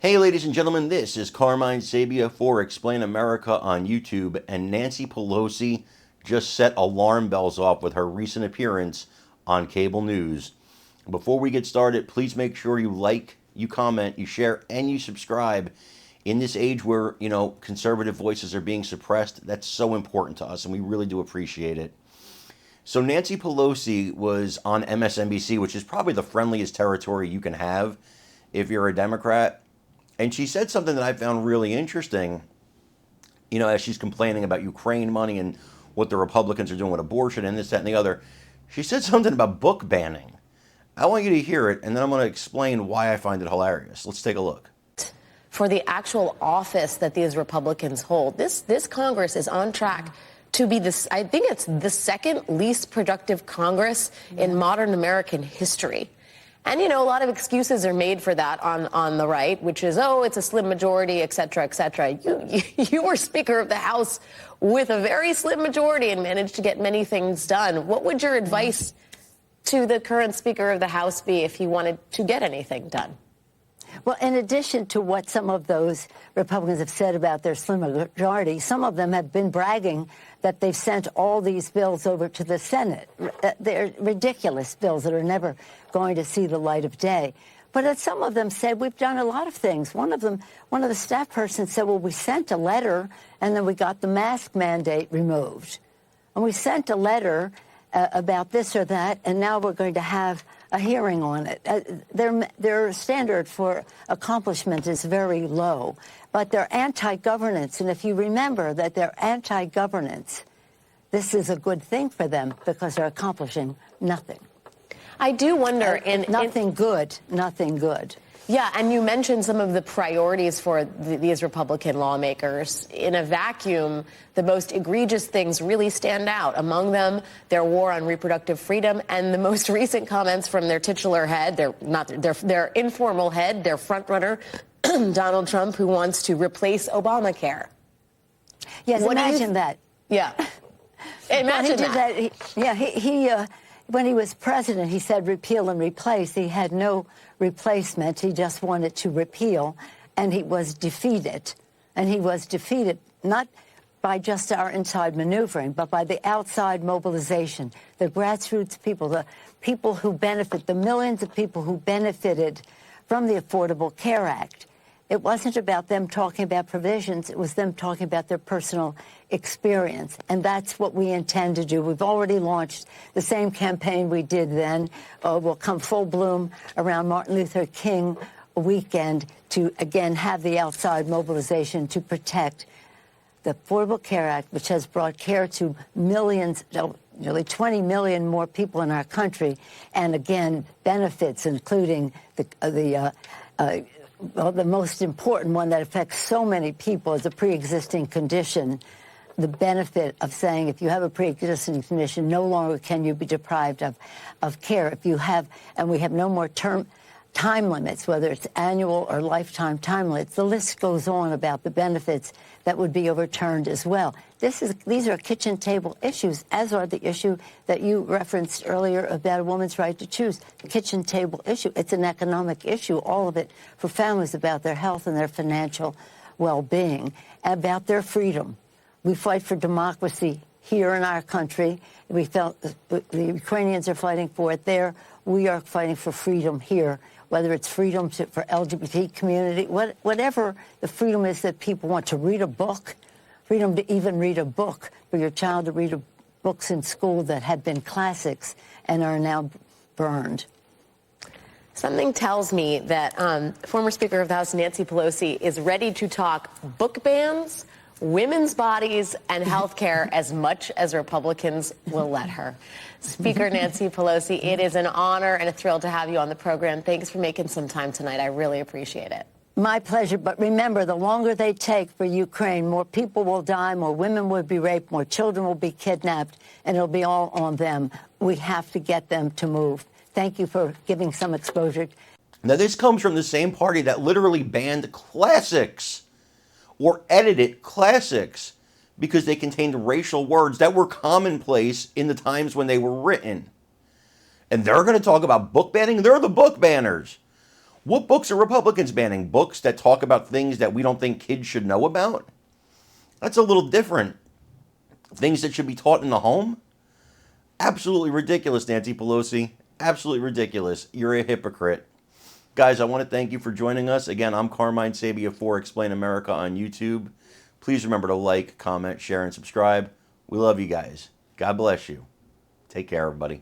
Hey, ladies and gentlemen, this is Carmine Sabia for Explain America on YouTube, and Nancy Pelosi just set alarm bells off with her recent appearance on cable news. Before we get started, please make sure you like, you comment, you share, and you subscribe. In this age where, conservative voices are being suppressed, that's so important to us, and we really do appreciate it. So Nancy Pelosi was on MSNBC, which is probably the friendliest territory you can have if you're a Democrat. And she said something that I found really interesting, as she's complaining about Ukraine money and what the Republicans are doing with abortion and this, that, and the other. She said something about book banning. I want you to hear it, and then I'm going to explain why I find it hilarious. Let's take a look. For the actual office that these Republicans hold, this Congress is on track to be I think it's the second least productive Congress in modern American history. And, a lot of excuses are made for that on the right, which is, it's a slim majority, et cetera, et cetera. You were Speaker of the House with a very slim majority and managed to get many things done. What would your advice to the current Speaker of the House be if he wanted to get anything done? Well, in addition to what some of those Republicans have said about their slim majority, some of them have been bragging that they've sent all these bills over to the Senate. They're ridiculous bills that are never going to see the light of day. But some of them said, we've done a lot of things. One of the staff persons said, well, we sent a letter and then we got the mask mandate removed. And we sent a letter about this or that, and now we're going to have a hearing on it. Their standard for accomplishment is very low, but they're anti-governance. And if you remember that they're anti-governance, this is a good thing for them because they're accomplishing nothing. I do wonder... Nothing good. Yeah, and you mentioned some of the priorities for these Republican lawmakers. In a vacuum, the most egregious things really stand out. Among them, their war on reproductive freedom and the most recent comments from their titular head, their informal head, their frontrunner, Donald Trump, who wants to replace Obamacare. Yes, imagine that. Yeah. Imagine that. When he was president, he said repeal and replace. He had no replacement. He just wanted to repeal, and he was defeated. And he was defeated not by just our inside maneuvering, but by the outside mobilization, the grassroots people, the people who benefit, the millions of people who benefited from the Affordable Care Act. It wasn't about them talking about provisions. It was them talking about their personal experience. And that's what we intend to do. We've already launched the same campaign we did then. Will come full bloom around Martin Luther King weekend to, again, have the outside mobilization to protect the Affordable Care Act, which has brought care to millions, nearly 20 million more people in our country, and, again, benefits, including the most important one that affects so many people is a pre-existing condition. The benefit of saying if you have a pre-existing condition, no longer can you be deprived of care. If you have, and we have no more time limits, whether it's annual or lifetime time limits, the list goes on about the benefits that would be overturned as well. These are kitchen table issues, as are the issue that you referenced earlier about a woman's right to choose. The kitchen table issue, it's an economic issue, all of it for families, about their health and their financial well-being, about their freedom. We fight for democracy here in our country. We felt the Ukrainians are fighting for it there. We are fighting for freedom here, whether it's freedom for LGBT community, whatever the freedom is that people want to read a book, freedom to even read a book, for your child to read books in school that had been classics and are now burned. Something tells me that former Speaker of the House Nancy Pelosi is ready to talk book bans, women's bodies, and health care as much as Republicans will let her. Speaker Nancy Pelosi, it is an honor and a thrill to have you on the program. Thanks for making some time tonight. I really appreciate it. My pleasure. But remember, the longer they take for Ukraine, more people will die, more women will be raped, more children will be kidnapped, and it'll be all on them. We have to get them to move. Thank you for giving some exposure. Now, this comes from the same party that literally banned classics or edited classics because they contained racial words that were commonplace in the times when they were written. And they're going to talk about book banning? They're the book banners. What books are Republicans banning? Books that talk about things that we don't think kids should know about? That's a little different. Things that should be taught in the home? Absolutely ridiculous, Nancy Pelosi. Absolutely ridiculous. You're a hypocrite. Guys, I want to thank you for joining us. Again, I'm Carmine Sabia for Explain America on YouTube. Please remember to like, comment, share, and subscribe. We love you guys. God bless you. Take care, everybody.